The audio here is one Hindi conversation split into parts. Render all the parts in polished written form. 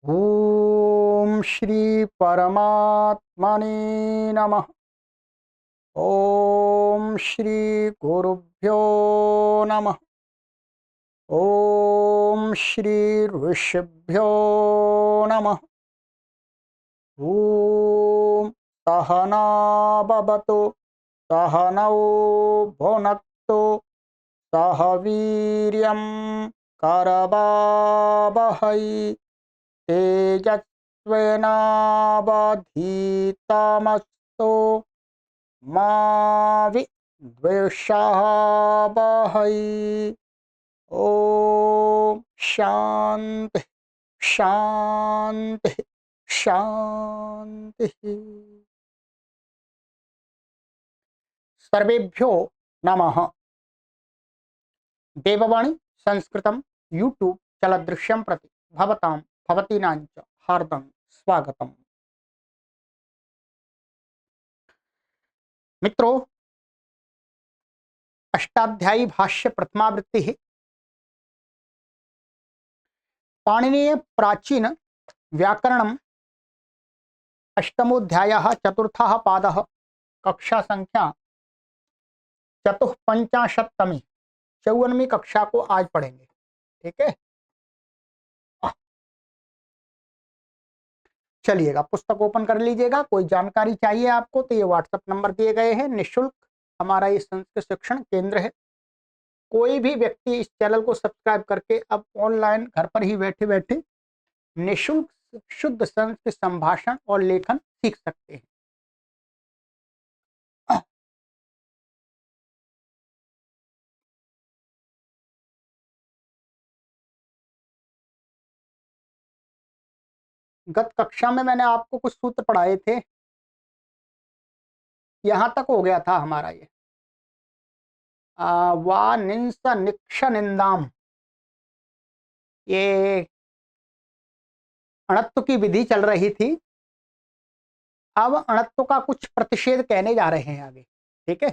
ओम श्री परमात्मने नमः। ओम श्री गुरुभ्यो नमः। ओम श्री ऋषिभ्यो नमः। ओम सहना भवतु सहनौ भुनक्तु सह वीर्यं करवावहै तेजस्विनावधीतमस्तु मा विद्विषावहै। ओम शांति शांति शांति। सर्वेभ्यो नमः। देववाणी संस्कृतं यूट्यूब चलदृश्यं प्रति भवतां भवतीनां च हार्दं स्वागतम्। मित्रों, अष्टाध्यायी भाष्य प्रथमावृत्ति पाणिनीय प्राचीन व्याकरणम् अष्टमोऽध्यायः चतुर्थः पादः कक्षा संख्या चतुःपंचाशत्तमी 54वीं कक्षा को आज पढ़ेंगे। ठीक है, चलिएगा पुस्तक ओपन कर लीजिएगा। कोई जानकारी चाहिए आपको तो ये व्हाट्सएप नंबर दिए गए हैं। निःशुल्क हमारा ये संस्कृत शिक्षण केंद्र है। कोई भी व्यक्ति इस चैनल को सब्सक्राइब करके अब ऑनलाइन घर पर ही बैठे बैठे निःशुल्क शुद्ध संस्कृत संभाषण और लेखन सीख सकते हैं। गत कक्षा में मैंने आपको कुछ सूत्र पढ़ाए थे। यहां तक हो गया था हमारा ये वा निंस निक्ष निंदाम, ये अणत्व की विधि चल रही थी। अब अणत्व का कुछ प्रतिषेध कहने जा रहे हैं आगे। ठीक है,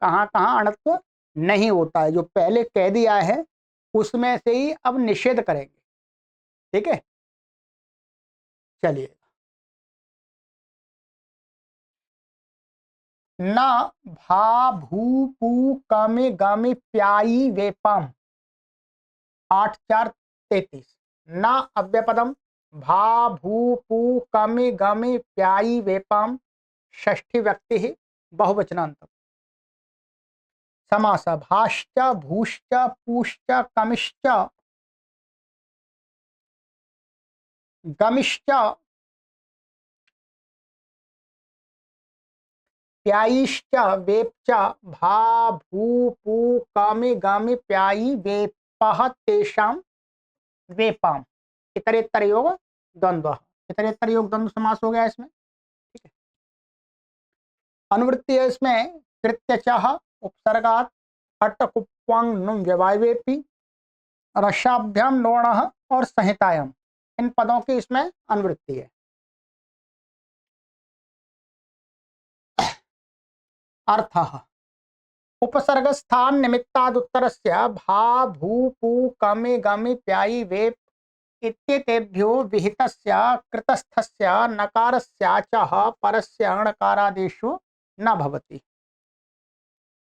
कहाँ कहाँ अणत्व नहीं होता है, जो पहले कह दिया है उसमें से ही अब निषेध करेंगे। ठीक है, चलिए। न भा भू पू कमे गमे प्याई वेपम 8-4-33। न अव्यपदम भा भू पू कमे गमे प्याई वेपम षष्ठी व्यक्ति ही बहुवचनांत। समास भाश्च भूश्च पूश्च कमिश्च गमिश्च प्यायीश्च वेप्च भा भू पू कामे गामे प्यायी वेपः तेषां वेपाम। इतरेतर योग द्वंद्व, इतरेतर योग द्वंद्व समास हो गया इसमें। ठीक है, अनुवृत्ति है इसमें कृत्यचः उपसर्गात् हट कुप्वांग नुम व्यवायवेपि रसाभ्याम नोणः और संहितायाम, इन पदों की इसमें अनुवृत्ति है। अर्थः उपसर्गस्थान निमित्तादुत्तरस्य भा भू पू कमे गमे प्यायी वेप इत्येतेभ्यो विहितस्य कृतस्थस्य नकारस्याचः परस्य अणकारादेशो न भवति।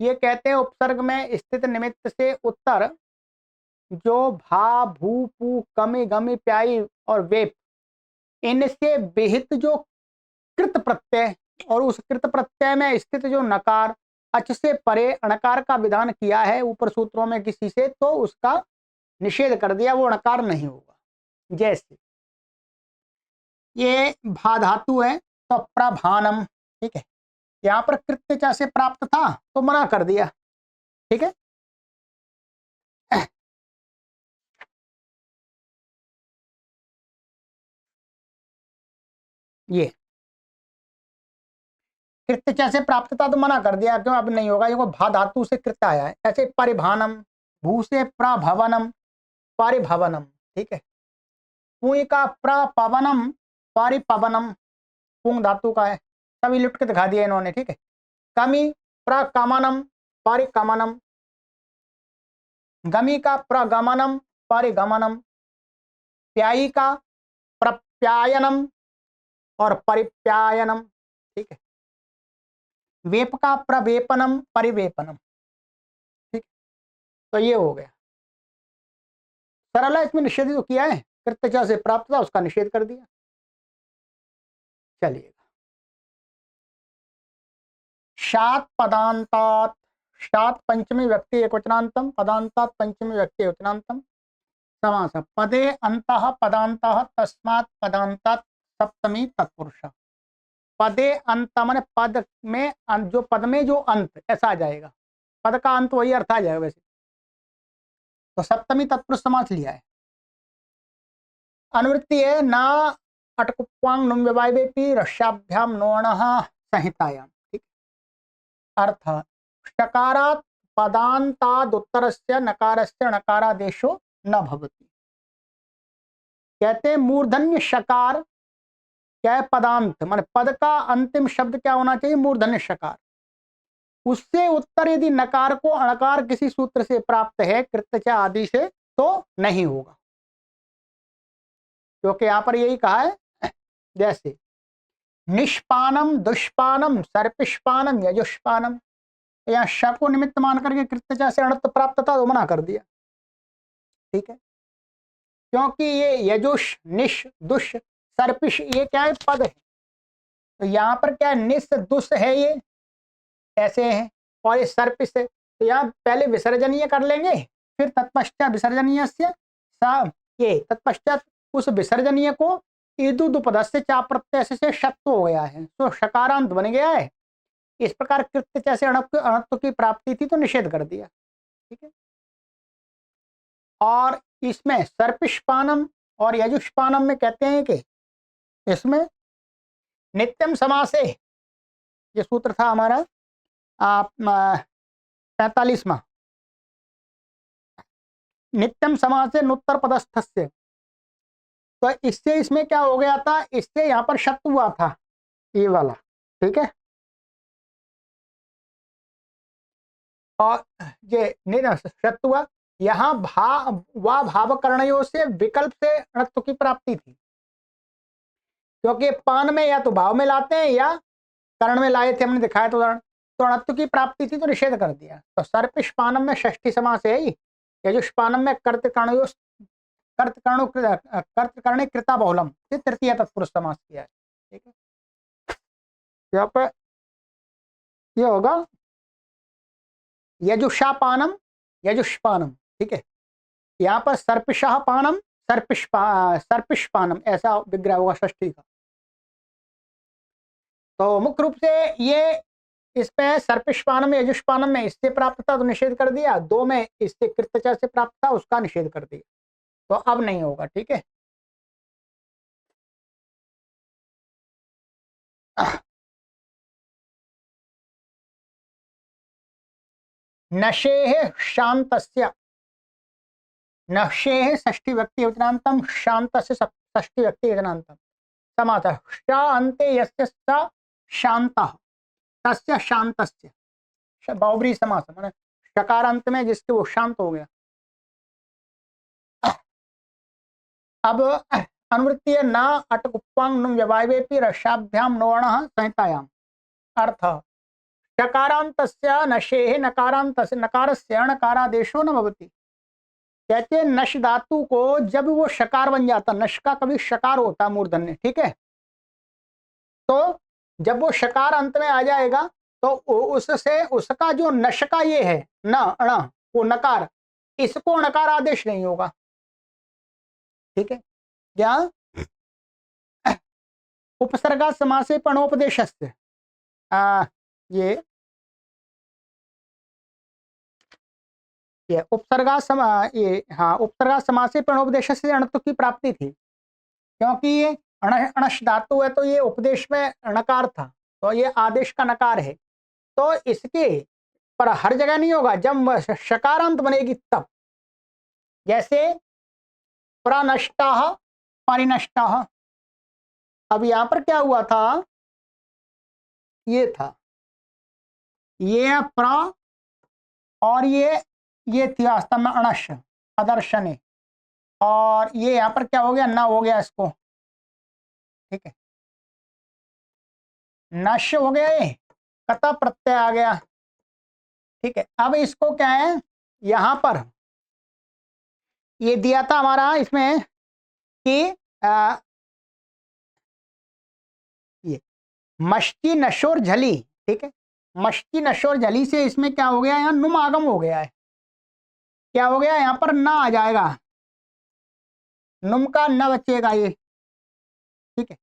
ये कहते हैं उपसर्ग में स्थित निमित्त से उत्तर जो भा भू पू कमे गमे प्यायी और वेप, इनसे विहित जो कृत प्रत्यय और उस कृत प्रत्यय में स्थित जो नकार अच से परे अणकार का विधान किया है ऊपर सूत्रों में किसी से, तो उसका निषेध कर दिया, वो अणकार नहीं होगा। जैसे ये भा धातु है तो प्रभानम। ठीक है, यहाँ पर कृत्य से प्राप्त था तो मना कर दिया। ठीक है, ये कृत्य से प्राप्त था तो मना कर दिया, क्यों अब नहीं होगा, ये भा धातु से कृत्य आया है। ऐसे परिभानम, भू से प्रभवनम परिभवनम। ठीक है, पुई का प्रपवनम परिपवनम पुंग धातु का है, तभी लिट के दिखा दिया इन्होंने। ठीक है, कमी प्रकमनम परिकमनम, गमी का प्रगमनम परिगमनम, प्यायी का प्रप्यायनम और परिप्यायनम, ठीक है। वेप का प्रवेपनम परिवेपनम, ठीक। तो ये हो गया सरल है। इसमें निषेध जो किया है कृत्यचा से प्राप्त था उसका निषेध कर दिया। चलिए शात पदांतात, शात पंचमी व्यक्ति एकवचनांतम, पदांतात पंचमी व्यक्ति एकवचनांतम, समास पदे अंतः पदांतः तस्मात् पदांतात सप्तमी तत्पुरुष। पदे अंत माने पद में जो पद में जो अंत ऐसा आ जाएगा, पद का अंत वही अर्थ आ जाएगा वैसे। तो सप्तमी तत्पुरुष समास लिया है। अनुवृत्ति है ना अटकुप्वांग नुम व्यवायवेपि रस्याभ्याम नोणः संहितायाम, ठीक। अर्थ षकारात् पदांतादुत्तरस्य नकारस्य नकारादेशो न भवति। कहते हैं मूर्धन्य शकार क्या है, पदांत माने पद का अंतिम शब्द क्या होना चाहिए, मूर्धन्य शकार। उससे उत्तर यदि नकार को अणकार किसी सूत्र से प्राप्त है कृत्यचा आदि से तो नहीं होगा, क्योंकि यहां पर यही कहा है जैसे निष्पानम दुष्पानम सर्पिष्पानम यजुष्पानम, यहाँ श को निमित्त मान करके कृत्यचा से अणत्व प्राप्त था तो मना कर दिया, ठीक है। क्योंकि ये यजुष निश दुष सर्पिश ये क्या है, पद है। तो यहाँ पर क्या है, निस दुष है ये ऐसे है और ये सर्पिश है। तो यहाँ पहले विसर्जनीय कर लेंगे फिर तत्पश्चात विसर्जनीय से ये तत्पश्चात उस विसर्जनीय को ईदुदुपद से चा प्रत्यय से शत्व हो गया है तो शकारांत बन गया है। इस प्रकार कृत्य जैसे अणत्व की प्राप्ति थी तो निषेध कर दिया, ठीक है। और इसमें सर्पिष्पानम और यजुष्पानम में कहते हैं कि इसमें नित्यम समासे, ये सूत्र था हमारा 45वां, नित्यम समासे नुत्तर पदस्थस्य। तो इससे इसमें क्या हो गया था, इससे यहाँ पर शत्रु हुआ था ये वाला, ठीक है। और ये शत्रु हुआ यहाँ भाव करणयों से विकल्प से अणत्व की प्राप्ति थी, क्योंकि पान में या तो भाव में लाते हैं या कर्ण में लाए थे, हमने दिखाया तो उदाहरण। तो अणत्व की प्राप्ति थी तो निषेध कर दिया। तो सर्पिष्पानम में षष्ठी समास है ही, यजुष्पानम में कर्तकर्णे कृता बहुलम से तृतीय तत्पुरुष समास किया है, ठीक है। यहाँ पर ये होगा यजुषापानम यजुष्पानम, ठीक है। यहाँ पर सर्पिशाह पानम सर्पिष्पानम ऐसा विग्रह होगा षष्ठी का। तो मुख्य रूप से ये इसमें सर्पिष्पानम में यजुष्पानम में इससे प्राप्त था तो निषेध कर दिया, दो में इससे कृत्यचा से प्राप्त था उसका निषेध कर दिया। तो अब नहीं होगा, ठीक है। नशेः शान्तस्य, नशेः षष्ठी व्यक्ति वचनांतम शान्तस्य षष्ठी व्यक्ति वचनांतम, समासः शान्ते यस्य स शान्तः तस्य शान्तस्य, बहुब्रीहि समास माने शकारांत में जिसके वो शांत हो गया। अब अनुवृत्ति है ना अटकुप्पांग नुम व्यवायवेपि रसाभ्याम नोणः संहितायाम। अर्थ शकारांतस्य नशेः नकारांतस्य नकारस्य णकारादेशो न भवति। कहते हैं नश धातु को जब वो शकार बन जाता, नश का कभी शकार होता मूर्धन्य, ठीक है। तो जब वो शकार अंत में आ जाएगा तो उससे उसका जो नश का ये है न अण वो नकार, इसको नकार आदेश नहीं होगा, ठीक है। क्या उपसर्गा समासे पणोपदेशस्य, ये उपसर्गा ये हाँ उपसर्गा समासे प्रणोपदेश से अणत्व की प्राप्ति थी, क्योंकि ये अणश धातु है तो ये उपदेश में णकार था तो ये आदेश का नकार है। तो इसके पर हर जगह नहीं होगा, जब शकारांत बनेगी तब। जैसे प्रनष्टाः परिनष्टाः, अब यहां पर क्या हुआ था, ये था ये प्र और ये थी वास्तव में अणश अदर्शने, और ये यहाँ पर क्या हो गया, ना हो गया इसको ठीक है, नश हो गया, ये कता प्रत्यय आ गया। ठीक है, अब इसको क्या है, यहां पर ये दिया था हमारा इसमें कि ये मश्की नशोर झली। ठीक है, मश्की नशोर झली से इसमें क्या हो गया, यहाँ नुम आगम हो गया है। क्या हो गया, यहाँ पर ना आ जाएगा, नुम का न बचेगा ये। ठीक है,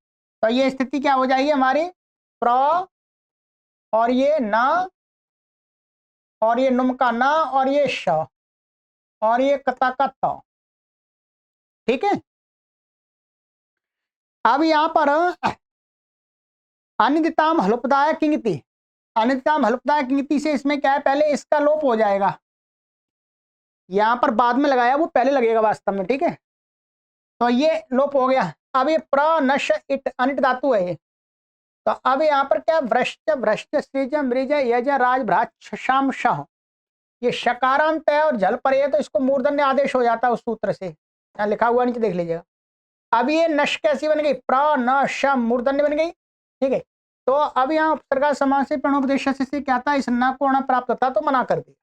तो ये स्थिति क्या हो जाएगी हमारी, प्र और ये ना और ये नुम का ना और ये श और ये कता का त। ठीक है, अब यहां पर अनिदिताम हलुपदाय किंगति, अनिदिताम हलुपदाय किंगति से इसमें क्या है, पहले इसका लोप हो जाएगा। यहां पर बाद में लगाया, वो पहले लगेगा वास्तव में। ठीक है, तो ये लोप हो गया। अब ये प्र नश इट अनिट धातु है ये, तो अब यहाँ पर क्या, भ्रष्ट भ्रष्ट सृज मृज यज राज भ्राच शाम शाह, ये शकारांत है और जल पर है, तो इसको मूर्धन्य आदेश हो जाता है उस सूत्र से। यहाँ लिखा हुआ नीचे देख लीजिएगा। अब ये नश कैसी बन गई, प्र न श मूर्धन्य बन गई। ठीक है, तो अब यहाँ उपसर्गा समास से प्रणोपदेश से क्या था, इस न को अण प्राप्त होता तो मना कर दिया,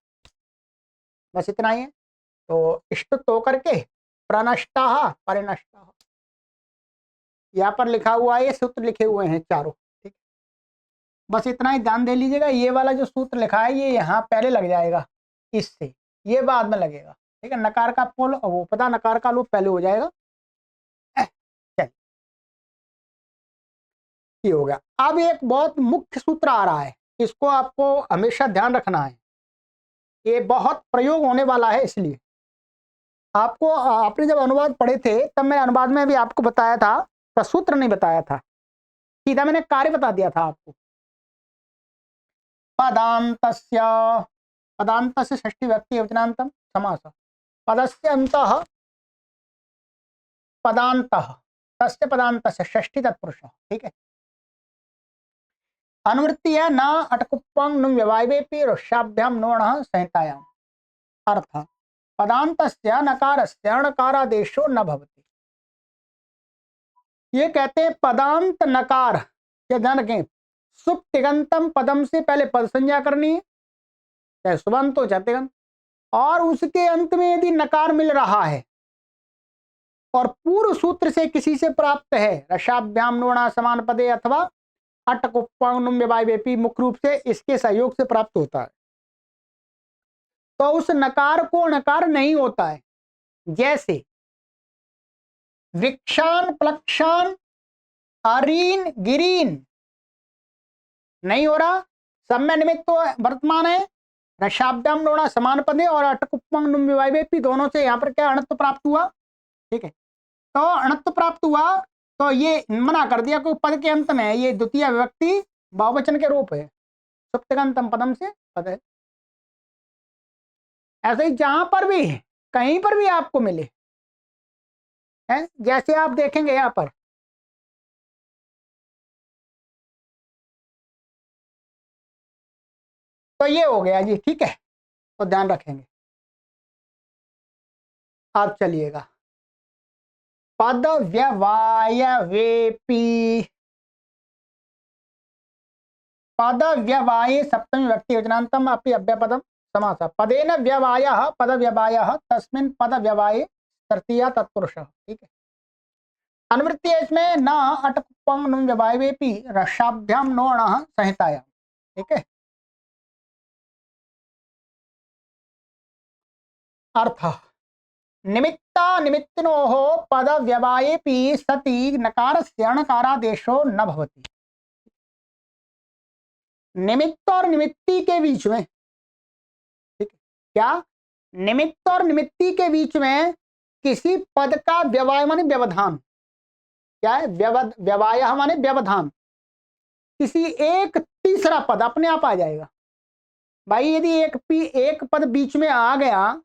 बस इतना ही है। तो इष्ट तो करके प्रनष्टा परिनष्टा, यहाँ पर लिखा हुआ है, ये सूत्र लिखे हुए हैं चारों। ठीक, बस इतना ही ध्यान दे लीजिएगा। ये वाला जो सूत्र लिखा है ये यहाँ पहले लग जाएगा, इससे ये बाद में लगेगा। ठीक है, नकार का पुल वो पता, नकार का लोप पहले हो जाएगा। चलिए, ये हो गया। अब एक बहुत मुख्य सूत्र आ रहा है, इसको आपको हमेशा ध्यान रखना है, ये बहुत प्रयोग होने वाला है। इसलिए आपको, आपने जब अनुवाद पढ़े थे तब मैंने अनुवाद में भी आपको बताया था, तो सूत्र नहीं बताया था, सीधा मैंने कार्य बता दिया था आपको। पदान्तस्य, पदान्तस्य षष्ठी व्यक्ति वचनांतम समास, पदस्य अंतः पदान्तः तस्य पदान्तस्य षष्ठी तत्पुरुष। ठीक है, अनुवृत्ति है न अटकुप्पं नुम व्यवायवेपि रुष्याभ्याम नोणः संहितायाम। अर्थ, पदान्तस्य नकारस्य णकारादेशो न भवति। ये कहते हैं पदांत नकार, क्या ध्यान रखें, सुप तिगंतम पदम से पहले पद संज्ञा करनी है, चाहे सुबंत हो चाहे तिगंत, और उसके अंत में यदि नकार मिल रहा है और पूर्व सूत्र से किसी से प्राप्त है, रसाभ्याम नोणा समान पदे अथवा अटकुप्पी मुख्य रूप से इसके सहयोग से प्राप्त होता है, तो उस नकार को नकार नहीं होता है। जैसे वृक्षान प्लक्षान अरीन गिरीन, नहीं हो रहा, सब में निमित्त तो वर्तमान है, रसाभ्याम नोणा समान पदे और अटकुप्पी दोनों से यहाँ पर क्या अणत्व प्राप्त हुआ। ठीक है, तो अणत्व प्राप्त हुआ तो ये मना कर दिया कि पद के अंत में है, ये द्वितीय विभक्ति बहुवचन के रूप है, सुप्तिगंतम पदम से पद है। ऐसे ही जहां पर भी कहीं पर भी आपको मिले है, जैसे आप देखेंगे यहां पर तो ये हो गया जी। ठीक है, तो ध्यान रखेंगे। आप चलिएगा, पद व्यवाय वेपी, पद व्यवाये सप्तमी व्यक्ति वचनांतम अपि अव्यपदम समास, पदेन व्यवायः पद व्यवायः तस्मिन् पद व्यवाये तृतीया तत्पुरुष। ठीक है, अनुवृत्ति है इसमें न अटकुप्पं नुम व्यवायवेपि रसाभ्याम नोणः संहितायाम। ठीक है, अर्थ, निमित्ता निमित्तिनोः पद व्यवायेपि सति नकारस्य णकारादेशो न भवति। निमित्त और निमित्ती के बीच में, ठीक है, क्या, निमित्त और निमित्ती के बीच में किसी पद का व्यवाय माने व्यवधान, क्या है, व्यवाय माने व्यवधान, किसी एक तीसरा पद अपने आप आ जाएगा। भाई यदि एक पद बीच में आ गया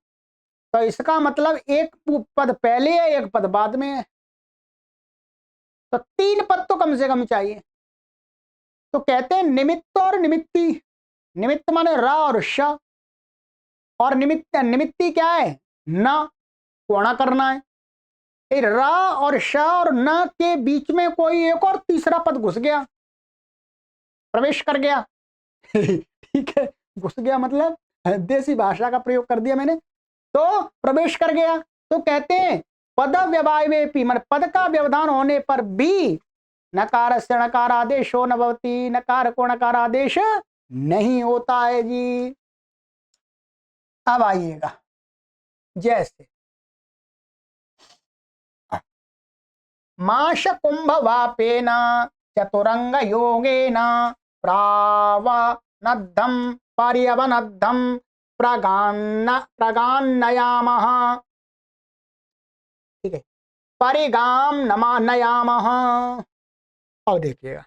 तो इसका मतलब एक पद पहले है एक पद बाद में है, तो तीन पद तो कम से कम चाहिए। तो कहते हैं निमित्त और निमित्ती, निमित्त माने र और श, और निमित्ती क्या है, न, कोणा करना है। ये र और श और न के बीच में कोई एक और तीसरा पद घुस गया, प्रवेश कर गया। ठीक है, घुस गया मतलब देसी भाषा का प्रयोग कर दिया मैंने, तो प्रवेश कर गया। तो कहते हैं पद व्यवायवेपि, मन पद का व्यवधान होने पर भी नकार से नकार आदेश हो न भवति, नकार को नकार आदेश नहीं होता है जी। अब आइएगा, जैसे माश कुंभ वापेन चतुरंग योगेन प्रावनद्धम पर्यवनद्धम प्रगान्नयामः। ठीक है, परिगाम नयामः। और देखिएगा,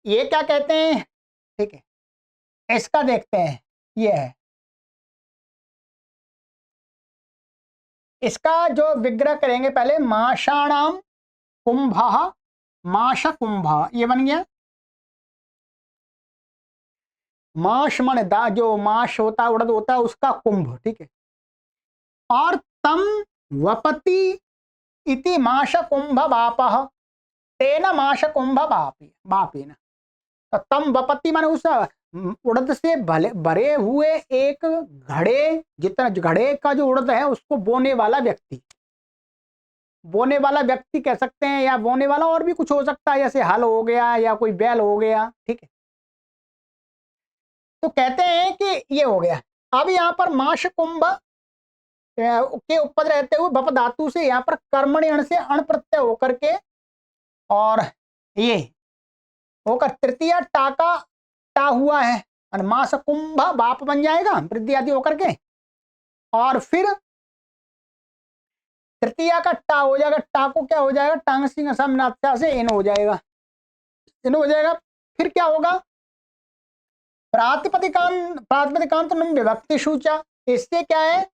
ये क्या कहते हैं, ठीक है, इसका देखते हैं। ये है इसका जो विग्रह करेंगे, पहले माषाणाम कुंभ, माश कुंभ, ये बन गया। माश मन दा, जो माश होता है, उड़द होता है, उसका कुंभ। ठीक है, और तम वपति इति माश कुंभ बापः तेन माश कुंभ बापेन। तो तम वपति माने उस उड़द से भरे हुए एक घड़े जितना, घड़े का जो उड़द है उसको बोने वाला व्यक्ति, बोने वाला व्यक्ति कह सकते हैं, या बोने वाला और भी कुछ हो सकता है, जैसे हल हो गया या कोई बैल हो गया। ठीक है, तो कहते हैं कि ये हो गया। अब यहाँ पर माश कुंभ के उपपद रहते हुए बप धातु से यहाँ पर कर्मणि अण से अण प्रत्यय होकर के, और ये होकर तृतीय टाका टा हुआ है, मास कुंभ बाप बन जाएगा वृद्धि आदि होकर के, और फिर तृतीया का टा हो जाएगा। टा को क्या हो जाएगा, टांग सिंह असम से इन हो जाएगा, इन हो जाएगा। फिर क्या होगा, प्रातिपदिकांत विभक्ति सूचा। इससे क्या है,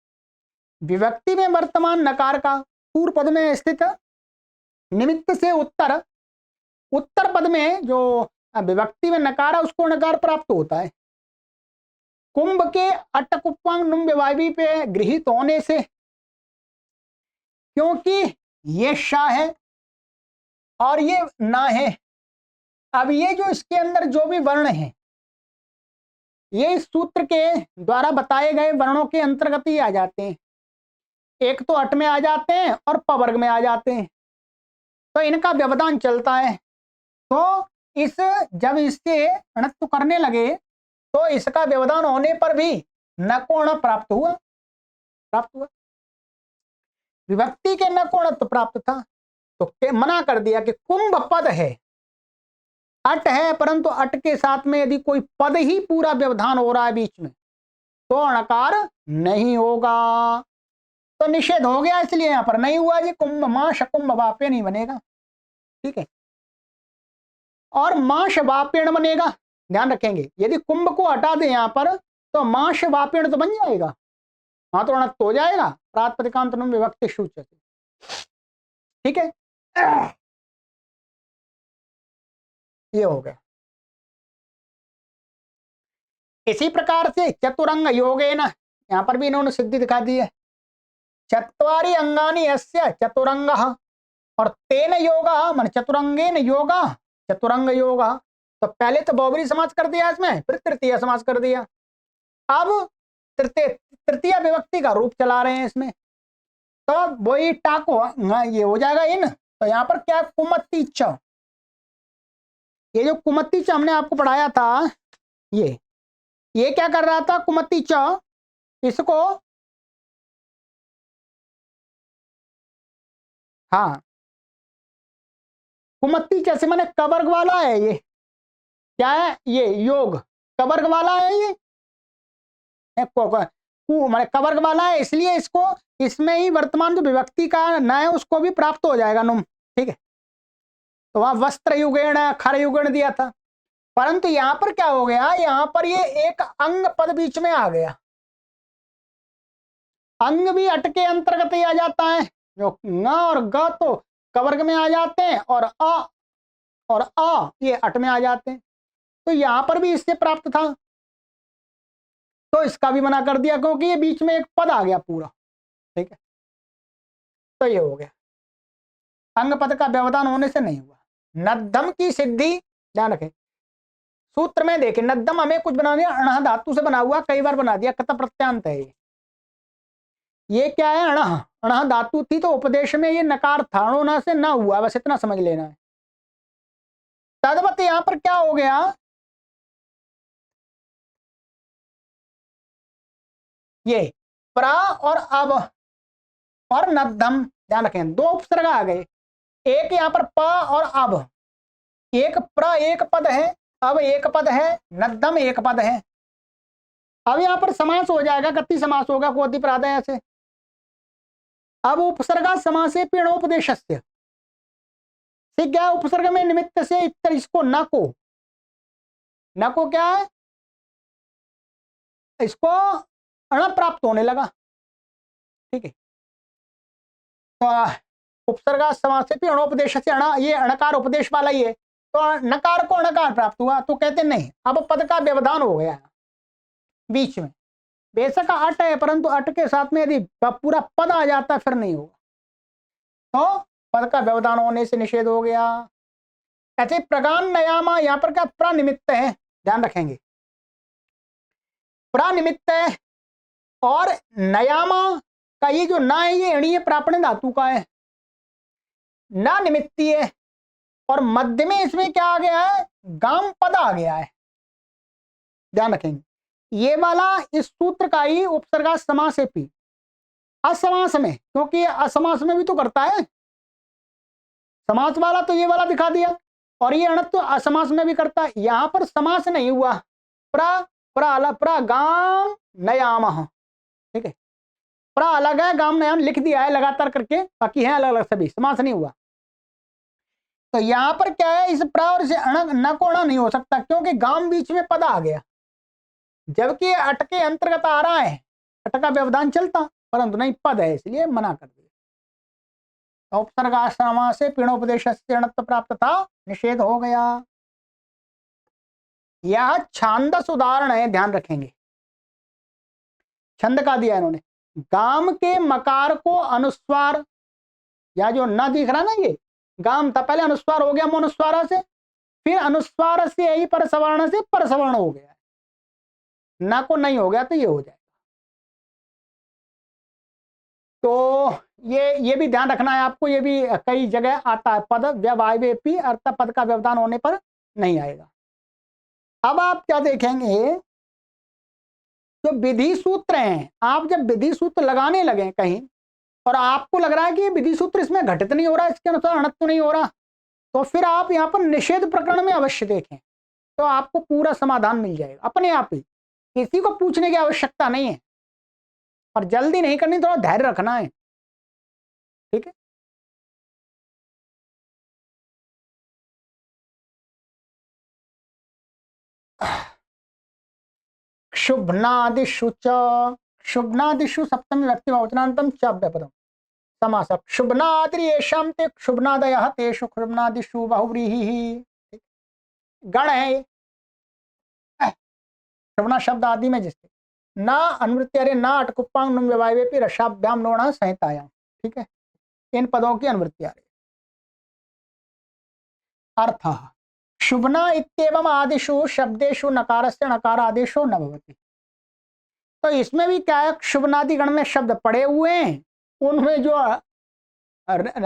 विभक्ति में वर्तमान नकार का पूर्व पद में स्थित निमित्त से उत्तर, उत्तर पद में जो विभक्ति में नकार है उसको नकार प्राप्त होता है। कुंभ के अटकुप्पांग नुम विवाही पे गृहित होने से, क्योंकि ये शा है और ये ना है। अब ये जो इसके अंदर जो भी वर्ण है, ये इस सूत्र के द्वारा बताए गए वर्णों के अंतर्गत ही आ जाते हैं। एक तो अट में आ जाते हैं और पवर्ग में आ जाते हैं, तो इनका व्यवधान चलता है। तो इस जब इससे णत्व करने लगे तो इसका व्यवधान होने पर भी न को ण प्राप्त हुआ, विभक्ति के न को णत्व प्राप्त था, तो मना कर दिया कि कुंभ पद है, अट है, परंतु अट के साथ में यदि कोई पद ही पूरा व्यवधान हो रहा है बीच में तो अणकार नहीं होगा। तो निषेध हो गया, इसलिए यहां पर नहीं हुआ जी। कुंभ माश कुंभ वाप्य नहीं बनेगा। ठीक है, और माश वापेण बनेगा, ध्यान रखेंगे। यदि कुंभ को हटा दे यहां पर तो माश वापेण तो बन जाएगा, हाँ तो अणत्व हो जाएगा प्रातिपदिकांत विभक्ति सूचक। ठीक है, ये हो गया। इसी प्रकार से चतुरंग योगेन, यहां पर भी इन्होंने सिद्धि दिखा दी है। चत्वारि अंगानि यस्य चतुरंगः, और तेन योगा मन चतुरंगेन योगा, चतुरंग योगा। तो पहले तो बहुब्रीहि समास कर दिया इसमें, फिर तृतीय समास कर दिया। अब तृतीय विभक्ति का रूप चला रहे हैं इसमें, तो वही टाको ये हो जाएगा इन। तो यहाँ पर क्या, कुमत्ती च, ये जो कुमत्ती च हमने आपको पढ़ाया था, ये क्या कर रहा था, कुमत्ती च, इसको हाँ कुमत्ती च से मैंने कवर्ग वाला है, ये क्या है, ये योग कवर्ग वाला है, ये मैंने कवर्ग वाला है, इसलिए इसको इसमें ही वर्तमान जो विभक्ति का न है उसको भी प्राप्त हो जाएगा नुम। ठीक है, तो वहां वस्त्र युगेण खर युगेण दिया था, परंतु यहां पर क्या हो गया, यहां पर ये एक अंग पद बीच में आ गया। अंग भी अट के अंतर्गत ही आ जाता है, जो न और ग तो कवर्ग में आ जाते हैं, और अ ये अट में आ जाते हैं। तो यहां पर भी इससे प्राप्त था। तो इसका भी मना कर दिया क्योंकि ये बीच में एक पद आ गया पूरा। ठीक है, तो ये हो गया, अंग पद का व्यवधान होने से नहीं हुआ। नद्धम की सिद्धि, ध्यान रखें, सूत्र में देखें, नद्धम हमें कुछ बना दिया, अणह धातु से बना हुआ, कई बार बना दिया, कत प्रत्यांत है ये क्या है, अणह, अणह धातु थी तो उपदेश में ये नकार था, अणोना से ना हुआ, बस इतना समझ लेना है। तदवत यहां पर क्या हो गया, ये प्रा और अब और नद्धम, ध्यान रखें, दो उपसर्ग आ गए, एक यहां पर प और अब, एक प्र एक पद है, अब एक पद है, नद्धम एक पद है। अब यहां पर समास हो जाएगा, गति समास होगा कोटि प्रादय से। अब उपसर्गा समासे पिणोपदेशस्य, ठीक है, उपसर्ग में निमित्त से इतर, इसको न को क्या है, इसको अण प्राप्त होने लगा। ठीक है, तो उपसर्गा समास से अणोपदेश से, अण ये अणकार उपदेश वाला ही है, तो नकार को अणकार प्राप्त हुआ, तो कहते नहीं, अब पद का व्यवधान हो गया बीच में। बेशक अट है, परंतु अट के साथ में यदि पूरा पद आ जाता फिर नहीं होगा, तो पद का व्यवधान होने से निषेध हो गया। ऐसे प्रगान नयामा, यहां पर क्या प्रनिमित्त है, ध्यान रखेंगे, प्रनिमित्त है, और नयामा का ये जो ना है ये अणीय प्रापण धातु का है, ना निमित्ती है, और मध्य में इसमें क्या आ गया है, गाम पद आ गया है, ध्यान रखेंगे। ये वाला इस सूत्र का ही उपसर्गा समास है पी, असमास में, क्योंकि असमास में भी तो करता है, समास वाला तो ये वाला दिखा दिया, और ये अणत्व असमास में भी करता है, यहां पर समास नहीं हुआ, प्र गाम नयामः, ठीक है, प्र अलग है, गाम नयाम लिख दिया है लगातार करके, बाकी है अलग अलग सभी, समास नहीं हुआ। तो यहां पर क्या है, इस प्र और से अण, न को अण नहीं हो सकता, क्योंकि गाम बीच में पद आ गया, जबकि अट के अंतर्गत आ रहा है, अट का व्यवधान चलता, परंतु नहीं पद है, इसलिए मना कर दिया। उपसर्गाश्रमा से पिणोपदेश से अणत्व प्राप्त था, निषेध हो गया। यह छांदस उदाहरण है, ध्यान रखेंगे, छंद का दिया इन्होंने, गाम के मकार को अनुस्वार, या जो न दिख रहा ना ये गाम था, पहले अनुस्वार हो गया मनुस्वार से, फिर अनुस्वार से यही पर सवर्ण से पर सवर्ण हो गया, न को नहीं हो गया, तो ये हो जाएगा। तो ये भी ध्यान रखना है आपको, ये भी कई जगह आता है, पद व्यवायवेपी अर्थ पद का व्यवधान होने पर नहीं आएगा। अब आप क्या देखेंगे, जो विधि सूत्र हैं, आप जब विधि सूत्र लगाने लगे कहीं और आपको लग रहा है कि विधि सूत्र इसमें घटित नहीं हो रहा, इसके अनुसार अणत्व नहीं हो रहा, तो फिर आप यहाँ पर निषेध प्रकरण में अवश्य देखें, तो आपको पूरा समाधान मिल जाएगा अपने आप ही, किसी को पूछने की आवश्यकता नहीं है, और जल्दी नहीं करनी, थोड़ा धैर्य रखना है। ठीक है, शुभनादिषु च, शुभनादिषु सप्तमी व्यक्ति बहुवचनान्तं च अव्यपदम् समासः, शुभनादि येषां ते शुभनादयः तेषु शुभनादिषु बहुव्रीहिः, गण है शुभना शब्द आदि में, जिससे ना अनुवृत्ति ना अटकुप्पांग नुम व्यवायवे रसाभ्याम नोण संहितायाम, ठीक है, इन पदों की अनुवृत्ति आ रही। अर्थ शुभना इत्येवम् आदिषु शब्देषु नकारस्य नकार आदेशो न भवति, तो इसमें भी क्या है, शुभनादि गण में शब्द पड़े हुए हैं, उनमें जो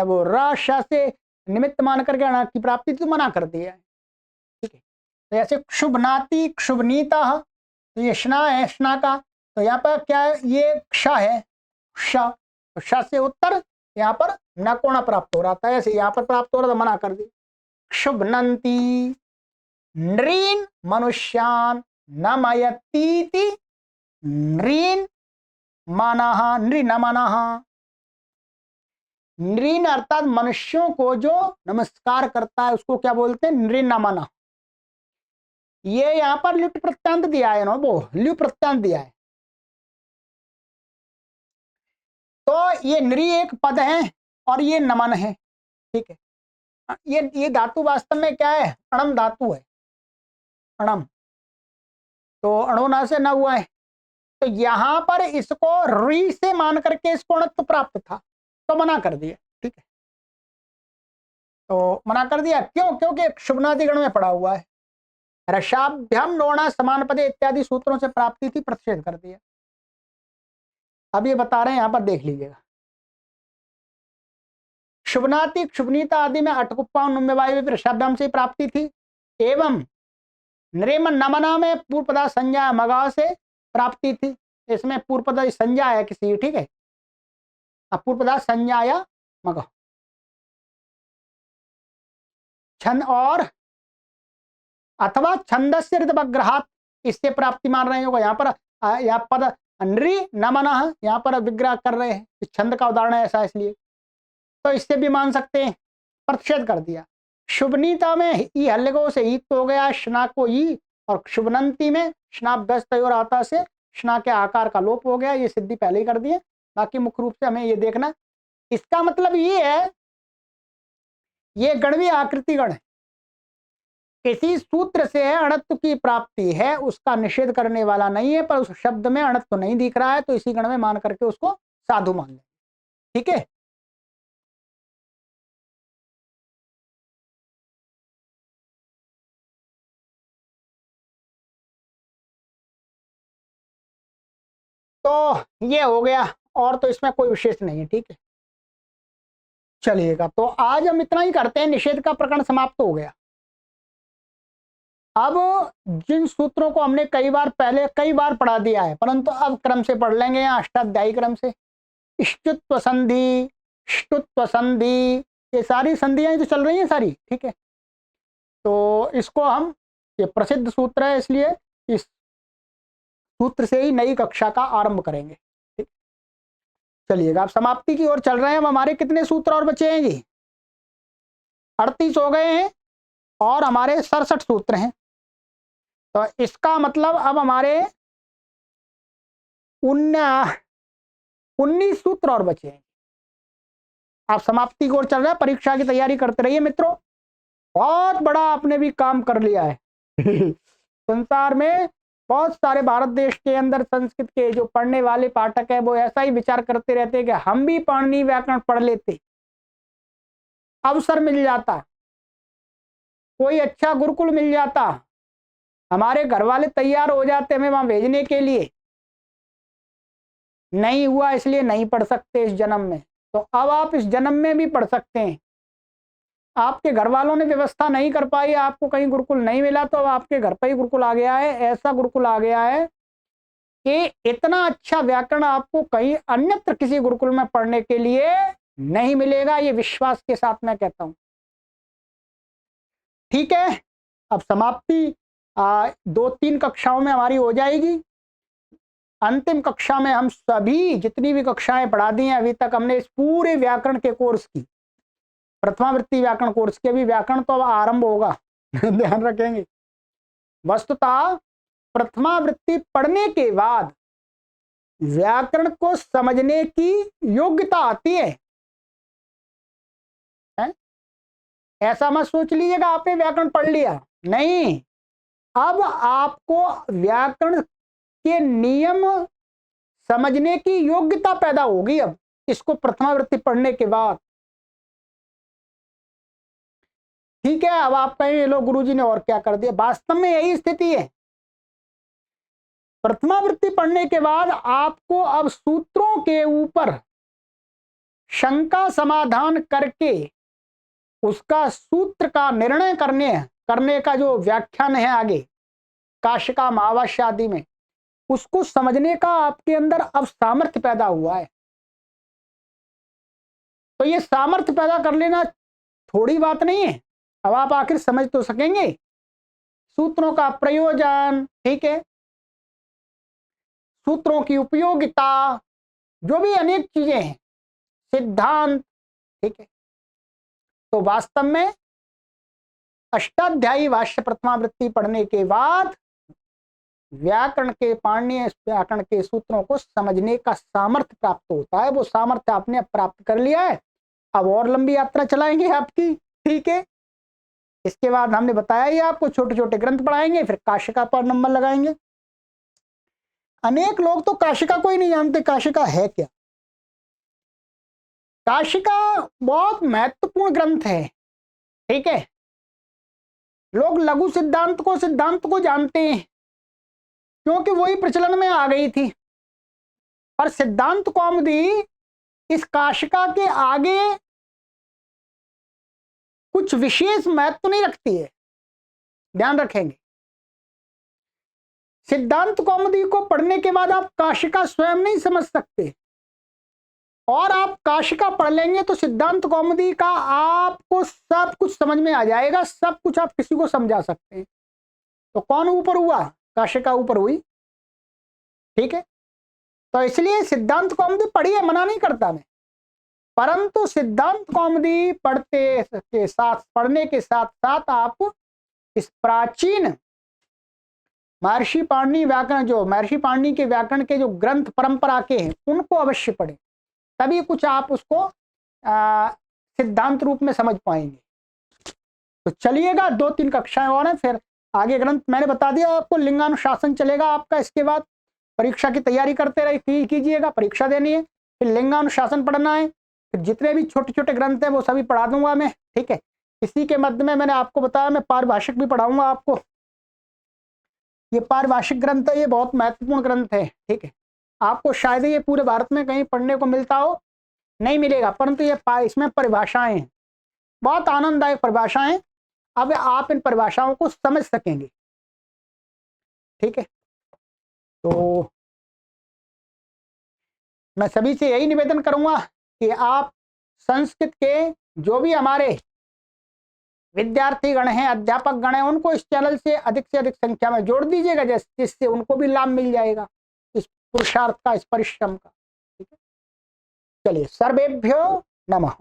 वो र से निमित्त मान करके अण की प्राप्ति तो मना कर दिया है। ठीक है, तो ऐसे क्षुभनाति क्षुभनीता, तो ये स्ना है, स्ना का, तो यहाँ पर क्या है, ये क्ष है, श, तो श से उत्तर यहाँ पर न कोण प्राप्त हो रहा था, ऐसे यहाँ पर प्राप्त हो रहा था, मना कर दी। क्षुभनंती नृन मनुष्यान नमयतीति, नृन मानाह नृ न मानाह, नृन अर्थात मनुष्यों को जो नमस्कार करता है उसको क्या बोलते हैं, नृ न माना। ये यहां पर लिप्त प्रत्यांत दिया है ना, वो लिप्त प्रत्यांत दिया है, तो ये नृ एक पद है और ये नमन है। ठीक है, ये धातु वास्तव में क्या है, अणम धातु है, अणम, तो अणोना से न हुआ है, तो यहां पर इसको री से मान करके इसको अणत्व प्राप्त था, तो मना कर दिया। ठीक है, तो मना कर दिया क्यों? क्योंकि शुभनादि गण में पड़ा हुआ है। रसाभ्याम नोणा समान पदे इत्यादि सूत्रों से प्राप्ति थी, प्रतिषेध कर दिया। अब ये बता रहे हैं, यहां पर देख लीजिएगा, शुभनाति क्षुभनीता आदि में अटकुप्पा नुम्यवायु रसाभ्याम से प्राप्ति थी, एवं नरेम नमना में पूर्व पदा संज्ञा मगा से प्राप्ति थी। इसमें पूर्व पदा संज्ञा है किसी, ठीक है, अब पूर्व पदा संज्ञा या मगा छंद और अथवा छंदस्य ऋतवग्रहात, इससे प्राप्ति मान रहे हो। यहाँ पर यहाँ पद नृ नमन, यहाँ पर विग्रह कर रहे हैं, इस छंद का उदाहरण है ऐसा, इसलिए तो इससे भी मान सकते हैं, प्रतिषेध कर दिया। शुभनीता में ई हल्लगो से ईत हो गया, शना को ई, और शुभनंती में शनाप गस्त और आता से शना के आकार का लोप हो गया। ये सिद्धि पहले ही कर दिए, बाकी मुख्य रूप से हमें ये देखना। इसका मतलब ये है, ये गणवीय आकृति गण है, किसी सूत्र से अणत्व की प्राप्ति है, उसका निषेध करने वाला नहीं है, पर उस शब्द में अणत्व नहीं दिख रहा है, तो इसी गण में मान करके उसको साधु मान लें। ठीक है, तो ये हो गया, और तो इसमें कोई विशेष नहीं है। ठीक है, चलिएगा, तो आज हम इतना ही करते हैं, निषेध का प्रकरण समाप्त हो गया। अब जिन सूत्रों को हमने कई बार पढ़ा दिया है, परंतु अब क्रम से पढ़ लेंगे, यहाँ अष्टाध्यायी क्रम से। इष्टुत्व संधि, ष्टुत्व संधि, ये सारी संधियां तो चल रही हैं सारी। ठीक है, तो इसको हम, ये प्रसिद्ध सूत्र है, इसलिए इस सूत्र से ही नई कक्षा का आरंभ करेंगे। ठीक, चलिएगा, अब समाप्ति की ओर चल रहे हैं। अब हमारे कितने सूत्र और बचे हैं जी? 38 हो गए हैं, और हमारे 67 सूत्र हैं। तो इसका मतलब अब हमारे 19 सूत्र और बचे हैं। आप समाप्ति की ओर चल रहे हैं, परीक्षा की तैयारी करते रहिए मित्रों। बहुत बड़ा आपने भी काम कर लिया है। संसार में बहुत सारे भारत देश के अंदर संस्कृत के जो पढ़ने वाले पाठक है, वो ऐसा ही विचार करते रहते हैं कि हम भी पाणिनि व्याकरण पढ़ लेते, अवसर मिल जाता, कोई अच्छा गुरुकुल मिल जाता, हमारे घर वाले तैयार हो जाते हमें वहां भेजने के लिए। नहीं हुआ, इसलिए नहीं पढ़ सकते इस जन्म में। तो अब आप इस जन्म में भी पढ़ सकते हैं। आपके घर वालों ने व्यवस्था नहीं कर पाई, आपको कहीं गुरुकुल नहीं मिला, तो अब आपके घर पर ही गुरुकुल आ गया है। ऐसा गुरुकुल आ गया है कि इतना अच्छा व्याकरण आपको कहीं अन्यत्र किसी गुरुकुल में पढ़ने के लिए नहीं मिलेगा, ये विश्वास के साथ मैं कहता हूं। ठीक है, अब समाप्ति 2-3 कक्षाओं में हमारी हो जाएगी। अंतिम कक्षा में हम सभी जितनी भी कक्षाएं पढ़ा दी हैं अभी तक, हमने इस पूरे व्याकरण के कोर्स की, प्रथमावृत्ति व्याकरण कोर्स के भी, व्याकरण तो अब आरंभ होगा, ध्यान रखेंगे। वस्तुतः प्रथमावृत्ति पढ़ने के बाद व्याकरण को समझने की योग्यता आती है। ऐसा मत सोच लीजिएगा आपने व्याकरण पढ़ लिया, नहीं। अब आपको व्याकरण के नियम समझने की योग्यता पैदा होगी, अब इसको प्रथमावृत्ति पढ़ने के बाद। ठीक है, अब आप कहेंगे लो गुरुजी ने और क्या कर दिया। वास्तव में यही स्थिति है। प्रथमावृत्ति पढ़ने के बाद आपको अब सूत्रों के ऊपर शंका समाधान करके उसका सूत्र का निर्णय करने का जो व्याख्यान है आगे काशिका महाभाष्य आदि में, उसको समझने का आपके अंदर अब सामर्थ्य पैदा हुआ है। तो ये सामर्थ्य पैदा कर लेना थोड़ी बात नहीं है। अब आप आखिर समझ तो सकेंगे सूत्रों का प्रयोजन, ठीक है, सूत्रों की उपयोगिता, जो भी अनेक चीजें हैं, सिद्धांत, ठीक है। तो वास्तव में अष्टाध्यायी भाष्य प्रथमावृत्ति पढ़ने के बाद व्याकरण के, पाणिनीय व्याकरण के सूत्रों को समझने का सामर्थ्य प्राप्त होता है। वो सामर्थ्य आपने प्राप्त कर लिया है। अब और लंबी यात्रा चलाएंगे आपकी, ठीक है। इसके बाद हमने बताया ही आपको छोटे छोटे ग्रंथ पढ़ाएंगे, फिर काशिका पर नंबर लगाएंगे। अनेक लोग तो काशिका को ही नहीं जानते काशिका है क्या। काशिका बहुत महत्वपूर्ण ग्रंथ है, ठीक है। लोग लघु सिद्धांत को जानते हैं क्योंकि वही प्रचलन में आ गई थी, पर सिद्धांत कौमुदी इस काशिका के आगे कुछ विशेष महत्व नहीं रखती है, ध्यान रखेंगे। सिद्धांत कौमुदी को पढ़ने के बाद आप काशिका स्वयं नहीं समझ सकते, और आप काशिका पढ़ लेंगे तो सिद्धांत कौमुदी का आपको सब कुछ समझ में आ जाएगा, सब कुछ आप किसी को समझा सकते हैं। तो कौन ऊपर हुआ? काशिका ऊपर हुई, ठीक है। तो इसलिए सिद्धांत कौमुदी पढ़िए, मना नहीं करता मैं, परंतु सिद्धांत कौमुदी पढ़ने के साथ साथ आप इस प्राचीन महर्षि पाणिनि के व्याकरण के जो ग्रंथ परंपरा के हैं उनको अवश्य पढ़ें, तभी कुछ आप उसको सिद्धांत रूप में समझ पाएंगे। तो चलिएगा, 2-3 कक्षाएं और हैं, फिर आगे ग्रंथ मैंने बता दिया आपको। लिंगानुशासन चलेगा आपका, इसके बाद परीक्षा की तैयारी करते रहे कीजिएगा, परीक्षा देनी है, फिर लिंगानुशासन पढ़ना है, फिर जितने भी छोटे छोटे ग्रंथ हैं वो सभी पढ़ा दूंगा मैं, ठीक है। इसी के मध्य में मैंने आपको बताया मैं पारिभाषिक भी पढ़ाऊंगा आपको। ये पारिभाषिक ग्रंथ है, ये बहुत महत्वपूर्ण ग्रंथ है, ठीक है। आपको शायद ये पूरे भारत में कहीं पढ़ने को मिलता हो, नहीं मिलेगा, परंतु ये इसमें परिभाषाएं हैं, बहुत आनंददायक परिभाषाएं। अब आप इन परिभाषाओं को समझ सकेंगे, ठीक है। तो मैं सभी से यही निवेदन करूंगा कि आप संस्कृत के जो भी हमारे विद्यार्थी गण हैं, अध्यापक गण हैं, उनको इस चैनल से अधिक संख्या में जोड़ दीजिएगा, जिससे उनको भी लाभ मिल जाएगा इस पुरुषार्थ का, इस परिश्रम का, ठीक है। चलिए, सर्वेभ्यो नमः।